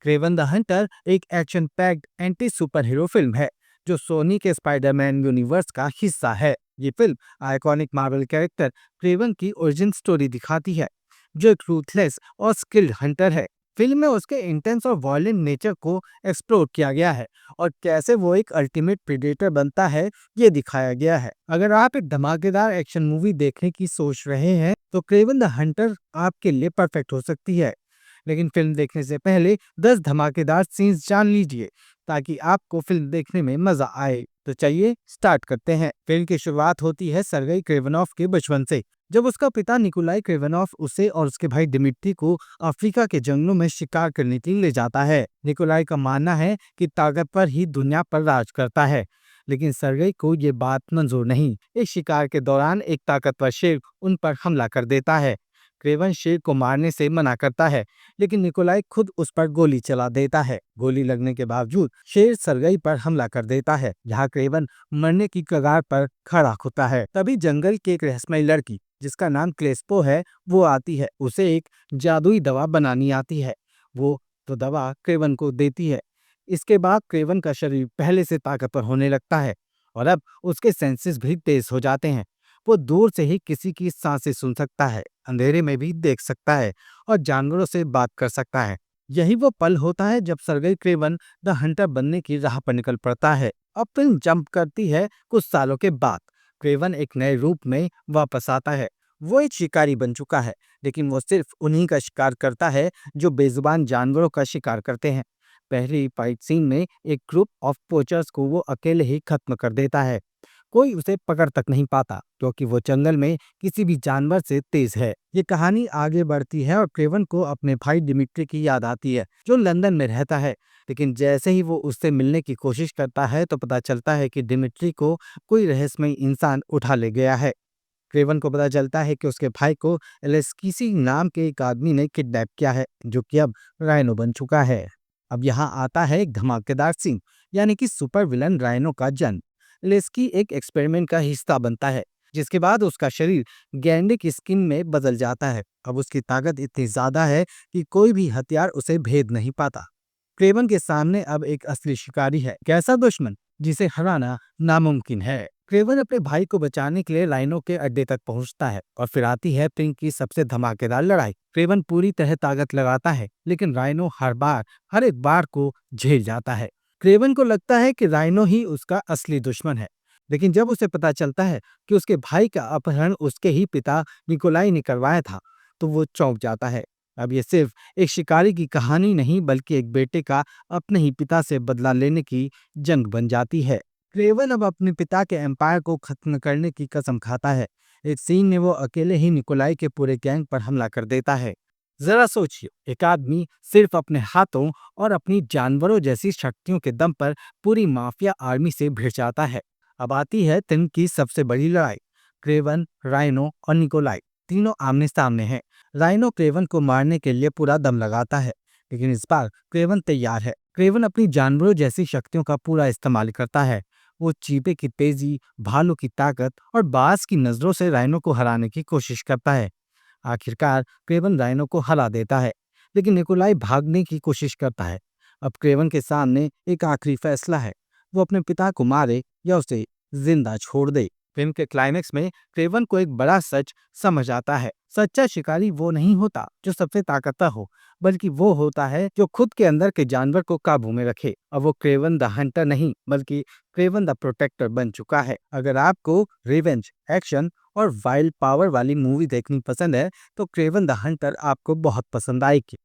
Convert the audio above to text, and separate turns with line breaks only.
Kraven the Hunter एक action packed anti super hero film है जो सोनी के स्पाइडरमैन यूनिवर्स का हिस्सा है। ये film iconic Marvel character Kraven की ओरिजिन स्टोरी दिखाती है, जो एक रूथलेस और स्किल्ड हंटर है। फिल्म में उसके इंटेंस और वायलेंट नेचर को एक्सप्लोर किया गया है और कैसे वो एक अल्टीमेट प्रेडेटर बनता है, ये दिखाया गया है। अगर आप एक धमाकेदार एक्शन मूवी देखने की सोच रहे हैं तो क्रेवन द हंटर आपके लिए परफेक्ट हो सकती है। लेकिन फिल्म देखने से पहले 10 धमाकेदार सीन्स जान लीजिए ताकि आपको फिल्म देखने में मजा आए। तो चलिए स्टार्ट करते हैं। फिल्म की शुरुआत होती है सर्गेई क्रेवनोव के बचपन से, जब उसका पिता निकोलाई क्रेवनोव उसे और उसके भाई दिमित्री को अफ्रीका के जंगलों में शिकार करने के लिए ले जाता है। निकोलाई का मानना है कि ताकतवर ही दुनिया पर राज करता है, लेकिन सर्गेई को ये बात मंजूर नहीं। इस शिकार के दौरान एक ताकतवर शेर उन पर हमला कर देता है। क्रेवन शेर को मारने से मना करता है, लेकिन निकोलाई खुद उस पर गोली चला देता है। गोली लगने के बावजूद शेर सर्गेई पर हमला कर देता है, जहां क्रेवन मरने की कगार पर खड़ा होता है। तभी जंगल की एक रहस्यमयी लड़की जिसका नाम क्लेस्पो है, वो आती है। उसे एक जादुई दवा बनानी आती है। वो तो दवा क्रेवन को देती है। इसके बाद क्रेवन का शरीर पहले से ताकतवर होने लगता है और अब उसके सेंसेस भी तेज हो जाते हैं। वो दूर से ही किसी की सांसें सुन सकता है, अंधेरे में भी देख सकता है और जानवरों से बात कर सकता है। यही वो पल होता है जब सर्गेई क्रेवन द हंटर बनने की राह पर निकल पड़ता है। अब फिल्म जंप करती है कुछ सालों के बाद। क्रेवन एक नए रूप में वापस आता है। वो एक शिकारी बन चुका है, लेकिन वो सिर्फ उन्हीं का शिकार करता है जो बेजुबान जानवरों का शिकार करते हैं। पहली फाइट सीन में एक ग्रुप ऑफ पोचर्स को वो अकेले ही खत्म कर देता है। कोई उसे पकड़ तक नहीं पाता क्योंकि वो जंगल में किसी भी जानवर से तेज है। ये कहानी आगे बढ़ती है और क्रेवन को अपने भाई दिमित्री की याद आती है, जो लंदन में रहता है। लेकिन जैसे ही वो उससे मिलने की कोशिश करता है तो पता चलता है कि दिमित्री को कोई रहस्यमयी इंसान उठा ले गया है। क्रेवन को पता चलता है कि उसके भाई को एलेस्किसी नाम के एक आदमी ने किडनैप किया है, जो कि अब राइनो बन चुका है। अब यहाँ आता है एक धमाकेदार सीन, यानी कि सुपर विलन राइनो का जन्म। लेस्की एक एक्सपेरिमेंट का हिस्सा बनता है, जिसके बाद उसका शरीर गैंडे की स्किन में बदल जाता है। अब उसकी ताकत इतनी ज्यादा है कि कोई भी हथियार उसे भेद नहीं पाता। क्रेवन के सामने अब एक असली शिकारी है, कैसा दुश्मन जिसे हराना नामुमकिन है। क्रेवन अपने भाई को बचाने के लिए राइनो के अड्डे तक पहुंचता है और फिर आती है फिल्म की सबसे धमाकेदार लड़ाई। क्रेवन पूरी तरह ताकत लगाता है, लेकिन राइनो हर एक बार को झेल जाता है। क्रेवन को लगता है कि राइनो ही उसका असली दुश्मन है, लेकिन जब उसे पता चलता है कि उसके भाई का अपहरण उसके ही पिता निकोलाई ने करवाया था, तो वो चौंक जाता है। अब ये सिर्फ एक शिकारी की कहानी नहीं, बल्कि एक बेटे का अपने ही पिता से बदला लेने की जंग बन जाती है। क्रेवन अब अपने पिता के एम्पायर को खत्म करने की कसम खाता है। एक सीन में वो अकेले ही निकोलाई के पूरे गैंग पर हमला कर देता है। जरा सोचिए, एक आदमी सिर्फ अपने हाथों और अपनी जानवरों जैसी शक्तियों के दम पर पूरी माफिया आर्मी से भिड़ जाता है। अब आती है फिल्म की सबसे बड़ी लड़ाई। क्रेवन, राइनो और निकोलाई तीनों आमने सामने हैं। राइनो क्रेवन को मारने के लिए पूरा दम लगाता है, लेकिन इस बार क्रेवन तैयार है। क्रेवन अपनी जानवरों जैसी शक्तियों का पूरा इस्तेमाल करता है। वो चीते की तेजी, भालू की ताकत और बाज की नजरों से राइनो को हराने की कोशिश करता है। आखिरकार क्रेवन राइनो को हरा देता है, लेकिन निकोलाई भागने की कोशिश करता है। अब क्रेवन के सामने एक आखिरी फैसला है, वो अपने पिता को मारे या उसे जिंदा छोड़ दे। फिल्म के क्लाइमेक्स में क्रेवन को एक बड़ा सच समझ आता है। सच्चा शिकारी वो नहीं होता जो सबसे ताकतवर हो, बल्कि वो होता है जो खुद के अंदर के जानवर को काबू में रखे। अब वो क्रेवन द हंटर नहीं, बल्कि क्रेवन द प्रोटेक्टर बन चुका है। अगर आपको रिवेंज, एक्शन और वाइल्ड पावर वाली मूवी देखनी पसंद है तो क्रेवन द हंटर आपको बहुत पसंद आएगी।